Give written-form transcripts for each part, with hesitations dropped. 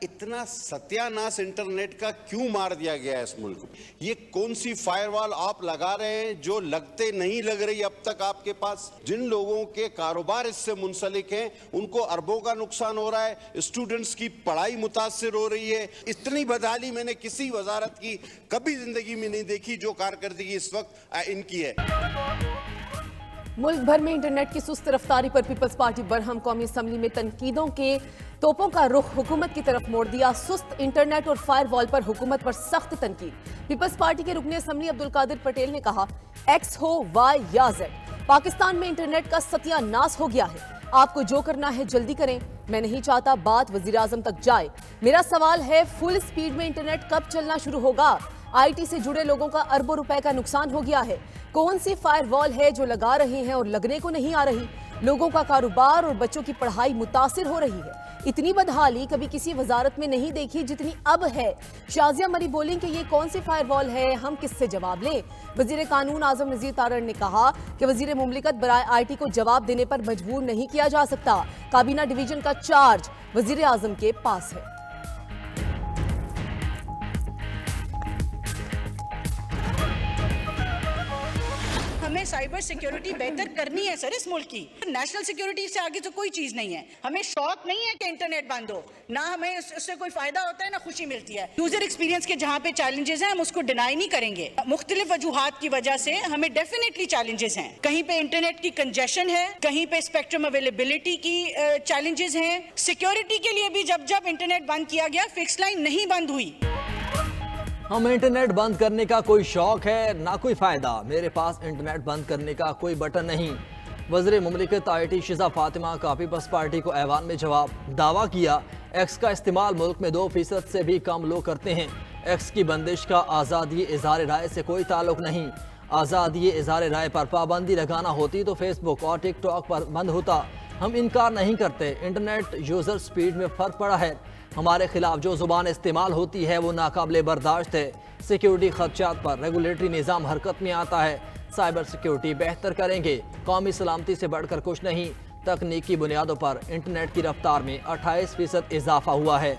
इतना सत्यानाश इंटरनेट का क्यों मार दिया गया है इस मुल्क में? ये कौन सी फायरवॉल आप लगा रहे हैं जो लगते नहीं लग रही अब तक आपके पास? जिन लोगों के कारोबार इससे मुंसलिक हैं उनको अरबों का नुकसान हो रहा है, स्टूडेंट्स की पढ़ाई मुतासिर हो रही है। इतनी बदहाली मैंने किसी वजारत की कभी जिंदगी में नहीं देखी जो कारकर्दगी इस वक्त इनकी है। मुल्क भर में इंटरनेट की सुस्त रफ्तारी पर पीपल्स पार्टी बरहम। कौमी असम्बली में तनकीदों के तोपों का रुख हुकूमत की तरफ मोड़ दिया। सुस्त इंटरनेट और फायरवॉल पर हुकूमत पर सख्त तनकीद। पीपल्स पार्टी के रुकने असम्बली अब्दुल कादिर पटेल ने कहा, एक्स हो वाई या जेड, पाकिस्तान में इंटरनेट का सत्यानाश हो गया है। आपको जो करना है जल्दी करें। मैं नहीं चाहता बात वजीर आजम तक जाए। मेरा सवाल है, फुल स्पीड में इंटरनेट कब चलना शुरू होगा? आईटी से जुड़े लोगों का अरबों रुपए का नुकसान हो गया है। कौन सी फायरवॉल है जो लगा रहे हैं और लगने को नहीं आ रही? लोगों का कारोबार और बच्चों की पढ़ाई मुतासिर हो रही है। इतनी बदहाली कभी किसी वजारत में नहीं देखी जितनी अब है। शाजिया मरी बोली कि ये कौन सी फायरवॉल है, हम किससे जवाब लें? वजीर कानून आजम नजीर तारड़ ने कहा कि वजीर मुमलिकत बराए आईटी को जवाब देने पर मजबूर नहीं किया जा सकता। काबीना डिवीजन का चार्ज वजीर आजम के पास है। हमें साइबर सिक्योरिटी बेहतर करनी है सर इस मुल्क की। नेशनल सिक्योरिटी से आगे तो कोई चीज नहीं है। हमें शौक नहीं है कि इंटरनेट बंद हो, ना हमें उससे कोई फायदा होता है ना खुशी मिलती है। यूजर एक्सपीरियंस के जहाँ पे चैलेंजेस हैं हम उसको डिनाई नहीं करेंगे। मुख्तलिफ वजूहात की वजह से हमें डेफिनेटली चैलेंजेस हैं। कहीं पे इंटरनेट की कंजेशन है, कहीं पे स्पेक्ट्रम अवेलेबिलिटी की चैलेंजेस हैं। सिक्योरिटी के लिए भी जब जब इंटरनेट बंद किया गया, फिक्स लाइन नहीं बंद हुई। हमें इंटरनेट बंद करने का कोई शौक है ना कोई फायदा। मेरे पास इंटरनेट बंद करने का कोई बटन नहीं। वज़ीर मुमलिकत आईटी शिजा फातिमा का पीपल्स पार्टी को ऐवान में जवाब। दावा किया, एक्स का इस्तेमाल मुल्क में 2% से भी कम लोग करते हैं। एक्स की बंदिश का आज़ादी इज़हार राय से कोई ताल्लुक नहीं। आज़ादी इज़हार राय पर पाबंदी लगाना होती तो फेसबुक और टिकटॉक पर बंद होता। हम इनकार नहीं करते, इंटरनेट यूज़र स्पीड में फ़र्क पड़ा है। हमारे खिलाफ जो जुबान इस्तेमाल होती है वो नाकाबिले बर्दाश्त है। सिक्योरिटी खदशात पर रेगुलेटरी निज़ाम हरकत में आता है। साइबर सिक्योरिटी बेहतर करेंगे। कौमी सलामती से बढ़कर कुछ नहीं। तकनीकी बुनियादों पर इंटरनेट की रफ्तार में 28% इजाफा हुआ है।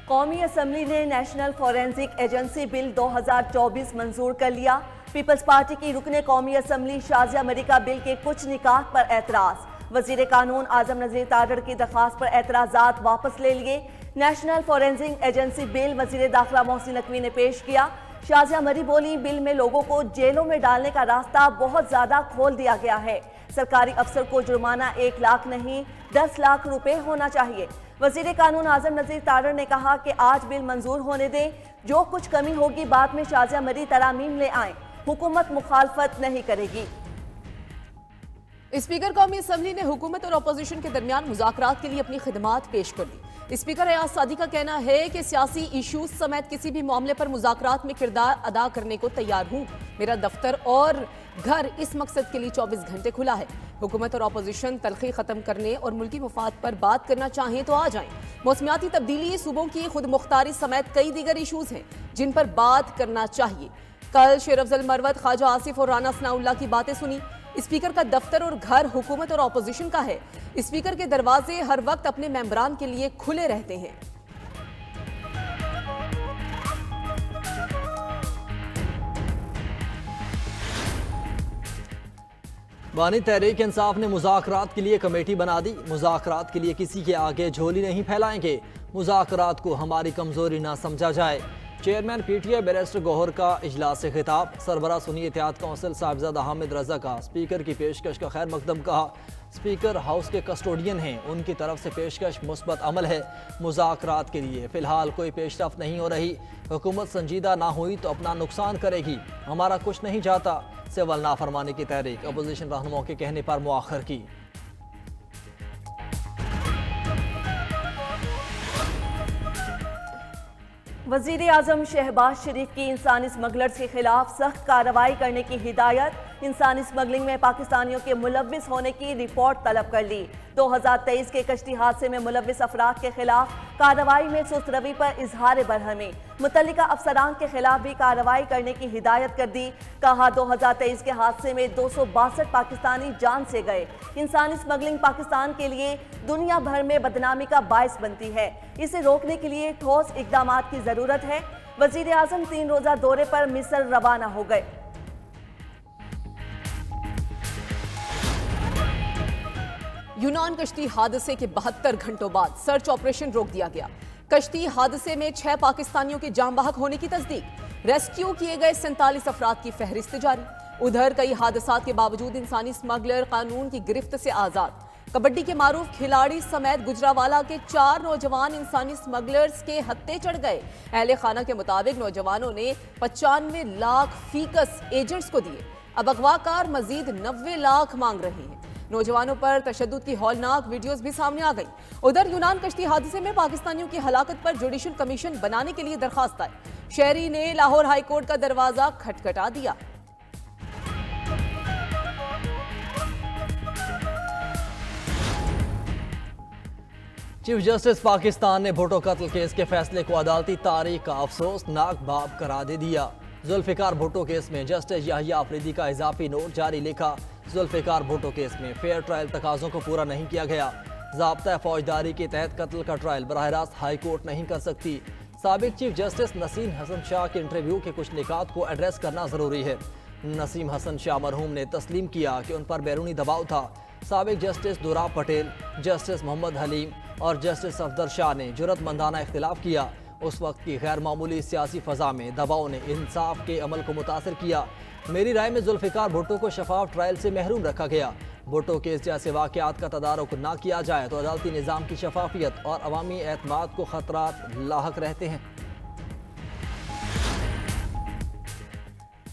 कौमी असम्बली ने नेशनल फॉरेंसिक एजेंसी बिल 2024 मंजूर कर लिया। पीपल्स पार्टी की रुकने कौमी असम्बली शाजिया मरी का बिल के कुछ निकात पर एतराज। वजीर कानून आजम नजीर तारड़ की दरख्वास्त पर एतराजात वापस ले लिए। नेशनल फॉरेंसिक एजेंसी बिल वजीर दाखिला मोहसिन नकवी ने पेश किया। शाजिया मरी बोली, बिल में लोगों को जेलों में डालने का रास्ता बहुत ज्यादा खोल दिया गया है। सरकारी अफसर को जुर्माना 1 लाख नहीं 10 लाख रुपए होना चाहिए। वजीर कानून आजम नजीर तारड़ ने कहा कि आज बिल मंजूर होने दें, जो कुछ कमी होगी बाद में शाजिया मरी तरामीम ले आए। हुकूमत मुखालफत नहीं करेगी। स्पीकर कौमी असम्बली ने हुकूमत और अपोजिशन के दरमियान मुज़ाकरात के लिए अपनी खिदमात पेश कर दी। स्पीकर अयाज सादी का कहना है कि सियासी इशूज समेत किसी भी मामले पर मुज़ाकरात में किरदार अदा करने को तैयार हूँ। मेरा दफ्तर और घर इस मकसद के लिए 24 घंटे खुला है। हुकूमत और अपोजिशन तलखी खत्म करने और मुल्की मफाद पर बात करना चाहें तो आ जाएं। मौसमियाती तब्दीली, सूबों की खुद मुख्तारी समेत कई दीगर इशूज हैं जिन पर बात करना चाहिए। कल शेर अफजल मरवत, ख्वाजा आसिफ और राना सनाउल्लाह की बातें सुनी। स्पीकर का दफ्तर और घर हुकूमत और अपोजिशन का है। स्पीकर के दरवाजे हर वक्त अपने मेंबरान के लिए खुले रहते हैं। बानी तहरीक इंसाफ ने मुज़ाकरात के लिए कमेटी बना दी। मुज़ाकरात के लिए किसी के आगे झोली नहीं फैलाएंगे। मुज़ाकरात को हमारी कमजोरी ना समझा जाए। चेयरमैन पीटीआई बैरिस्टर गौहर का इजलास से खिताब। सरबराह सुन्नी इत्तेहाद कौंसिल साहिबजादा हामिद रजा का स्पीकर की पेशकश का खैर मकदम कहा। स्पीकर हाउस के कस्टोडियन हैं, उनकी तरफ से पेशकश मुस्बत अमल है। मुज़ाकरात के लिए फ़िलहाल कोई पेशरफ नहीं हो रही। हुकूमत संजीदा ना हुई तो अपना नुकसान करेगी। हमारा कुछ नहीं चाहता। सिविल नाफरमानी की तहरीक अपोजिशन रहनुमाओं के कहने पर मुआखर की। वजीर आजम शहबाज शरीफ की इंसानी स्मगलर्स के खिलाफ सख्त कार्रवाई करने की हिदायत। इंसानी स्मगलिंग में पाकिस्तानियों के मुलव्विस होने की रिपोर्ट तलब कर ली। 2023 के कश्ती हादसे में मुलव्विस अफराद के खिलाफ कार्रवाई में सुस्त रवि पर इजहार बरहमी। मुतल्लिका अफसरान के खिलाफ भी कार्रवाई करने की हिदायत कर दी। कहा 2023 के हादसे में 262 पाकिस्तानी जान से गए। इंसानी स्मगलिंग पाकिस्तान के लिए दुनिया भर में बदनामी का बायस बनती है। इसे रोकने के लिए ठोस इकदाम की जरूरत है। वजीर आजम 3 रोजा दौरे पर मिस्र रवाना हो गए। यूनान कश्ती हादसे के 72 घंटों बाद सर्च ऑपरेशन रोक दिया गया। कश्ती हादसे में 6 पाकिस्तानियों के जाम बहक होने की तस्दीक। रेस्क्यू किए गए 47 अफराद की फहरिस्त जारी। उधर कई हादसात के बावजूद इंसानी स्मगलर कानून की गिरफ्त से आजाद। कबड्डी के मारूफ खिलाड़ी समेत गुजरावाला के 4 नौजवान इंसानी स्मगलर्स के हत्थे चढ़ गए। अहले खाना के मुताबिक नौजवानों ने 95 लाख फीकस एजेंट्स को दिए। अब अगवाकार मजीद 90 लाख मांग रहे हैं। नौजवानों पर तशद्दुद की हौलनाक वीडियोस भी सामने आ गई। उधर यूनान कश्ती हादसे में पाकिस्तानियों की हलाकत पर जुडिशल कमीशन बनाने के लिए दरखास्त आई। शहरी ने लाहौर हाई कोर्ट का दरवाजा खटखटा दिया। चीफ जस्टिस पाकिस्तान ने भुट्टो कत्ल केस के फैसले को अदालती तारीख का अफसोसनाक बाब करार दे दिया। जुल्फिकार भुट्टो केस में जस्टिस याहिया अफरीदी का इजाफी नोट जारी लिखा। जुल्फिकार भुट्टो केस में फेयर ट्रायल तकाजों को पूरा नहीं किया गया। ज़ाब्ता फौजदारी के तहत कत्ल का ट्रायल बराह रास्त हाई कोर्ट नहीं कर सकती। साबिक चीफ जस्टिस नसीम हसन शाह के इंटरव्यू के कुछ निकात को एड्रेस करना ज़रूरी है। नसीम हसन शाह मरहूम ने तस्लीम किया कि उन पर बैरूनी दबाव था। साबिक जस्टिस दुराब पटेल, जस्टिस मोहम्मद हलीम और जस्टिस सफदर शाह ने जुर्रतमंदाना इख्तिलाफ किया। उस वक्त की गैर मामूली सियासी फ़ज़ा में दबाव ने इंसाफ के अमल को मुतासर किया। मेरी राय में जुल्फिकार भुट्टो को शफाफ ट्रायल से महरूम रखा गया। भुट्टो केस जैसे वाक़यात का तदारुक ना किया जाए तो अदालती निज़ाम की शफाफियत और अवामी एतमाद को खतरात लाहक रहते हैं।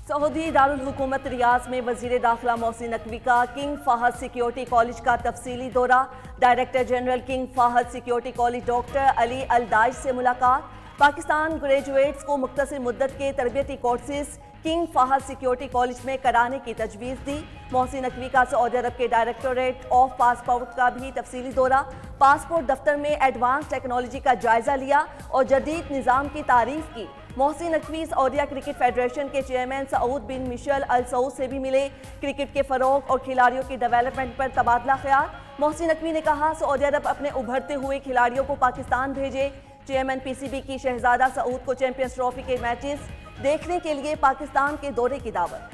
सऊदी दारुल हुकूमत रियाज में वजीर दाखिला मोहसिन नकवी का किंग फाहद सिक्योरिटी कॉलेज का तफसीली दौरा। Director general King Fahd security college doctor Ali Aldaish से मुलाकात। पाकिस्तान ग्रेजुएट्स को मुख्तसर मुद्दत के तरबियती courses King Fahd security college में कराने की तजवीज़ दी। मोहसिन नकवी का सऊदी अरब के डायरेक्टोरेट ऑफ पासपोर्ट का भी तफसीली दौरा। पासपोर्ट दफ्तर में एडवांस टेक्नोलॉजी का जायजा लिया और जदीद निज़ाम की तारीफ की। मोहसिन नकवी सऊदिया क्रिकेट फेडरेशन के चेयरमैन सऊद बिन मिशेल अल सऊद से भी मिले। क्रिकेट के फ़रोग और खिलाड़ियों की डेवलपमेंट पर तबादला ख्याल। मोहसिन नकवी ने कहा सऊदी अरब अपने उभरते हुए खिलाड़ियों को पाकिस्तान भेजे। चेयरमैन पीसीबी की शहजादा सऊद को चैंपियंस ट्रॉफी के मैचेस देखने के लिए पाकिस्तान के दौरे की दावत।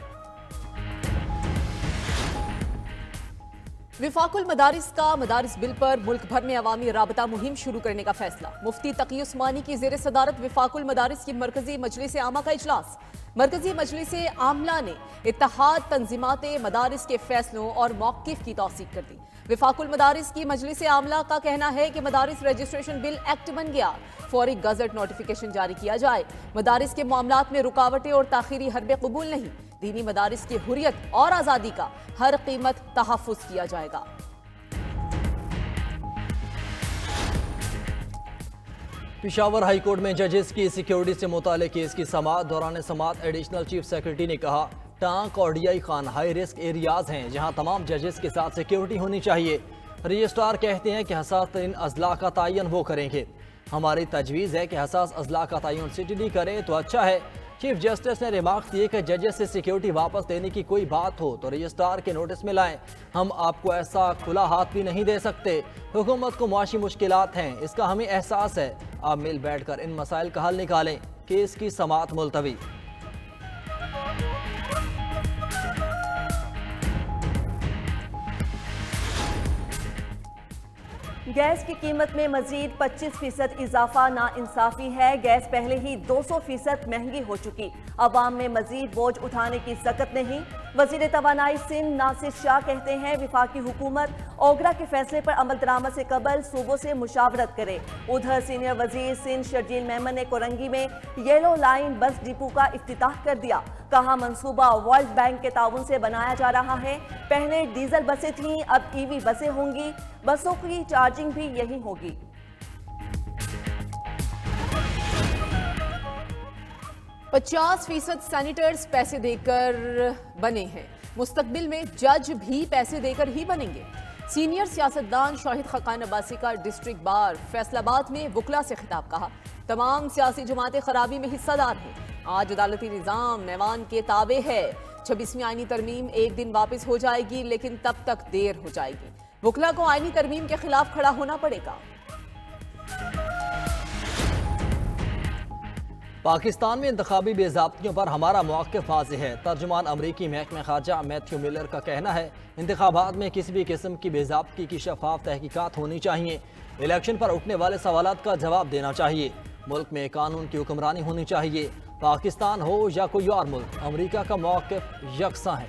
विफाकुल मदारिस का मदारिस बिल पर मुल्क भर में अवामी राबता मुहिम शुरू करने का फैसला। मुफ्ती तकी उस्मानी की जेर सदारत विफाकुल मदारिस की मरकजी मजलिस आमा का इजलास। मरकजी मजलिस आमला ने इत्तेहाद तंजीमात मदारिस के फैसलों और मौक़िफ़ की तौसीक कर दी। विफाकुल मदारिस की मजलिस आमला का कहना है कि मदारिस रजिस्ट्रेशन बिल एक्ट बन गया, फौरी गजट नोटिफिकेशन जारी किया जाए। मदारिस के मामलात में रुकावटें और ताखीरी हरबे कबूल नहीं। दीनी मदारिस की हुर्रियत और आज़ादी का हर कीमत तहफ़्फ़ुज़ किया जाएगा। पेशावर हाई कोर्ट में जजेस की सिक्योरिटी से मुताल्लिक़ केस की समाअत दौरान समाअत एडिशनल चीफ सेक्रेटरी ने कहा टांक और DI Khan high risk areas हैं जहां तमाम जजेस के साथ सिक्योरिटी होनी चाहिए। रजिस्ट्रार कहते हैं कि हसास तरीन अजला का तयन वो करेंगे। हमारी तजवीज़ है कि हसास अजला का तयन सिटी करें तो अच्छा है। चीफ जस्टिस ने रिमार्क दिए कि जजेस से सिक्योरिटी वापस लेने की कोई बात हो तो रजिस्ट्रार के नोटिस में लाएं। हम आपको ऐसा खुला हाथ भी नहीं दे सकते। हुकूमत को मुआशी मुश्किलात हैं, इसका हमें एहसास है। आप मिल बैठकर इन मसाइल का हल निकालें। केस की समाअत मुलतवी। गैस की कीमत में मजीद 25% इजाफा नाइंसाफी है। गैस पहले ही 200% महंगी हो चुकी, अवाम में मजीद बोझ उठाने की सकत नहीं। वजीर तवानाई सिंध नासिर शाह कहते हैं विफाकी हुकूमत ओगरा के फैसले पर अमल दरामद से कबल सूबों से मुशावरत करे। उधर सीनियर वजीर सिंध शर्जील मेमन ने कोरंगी में येलो लाइन बस डिपो का इफ्तिताह कर दिया। कहा मंसूबा वर्ल्ड बैंक के ताउन से बनाया जा रहा है। पहले डीजल बसें थीं, अब ईवी बसें होंगी। बसों की चार्जिंग भी यही होगी। %50 सैनिटर्स पैसे देकर बने हैं। मुस्तकबिल में जज भी पैसे देकर ही बनेंगे। सीनियर सियासतदान शाहिद खकान अब्बासी का डिस्ट्रिक्ट बार फैसलाबाद में वकला से खिताब। कहा, तमाम सियासी जमातें खराबी में हिस्सादार हैं। आज अदालती निजाम नैवान के ताबे है। 26वीं आईनी तरमीम एक दिन वापस हो जाएगी, लेकिन तब तक देर हो जाएगी। वकला को आईनी तरमीम के खिलाफ खड़ा होना पड़ेगा। पाकिस्तान में इंतखाबी बेज़ाब्तियों पर हमारा मौक़िफ़ वाज़ेह है। तर्जुमान अमरीकी महकमा ख़ारजा मैथ्यू मिलर का कहना है, इंतखाबात में किसी भी किस्म की बेज़ाब्ती की शफाफ तहकीकात होनी चाहिए। इलेक्शन पर उठने वाले सवालात का जवाब देना चाहिए। मुल्क में कानून की हुक्मरानी होनी चाहिए। पाकिस्तान हो या कोई और मुल्क, अमरीका का मौक़िफ़ यकसा है।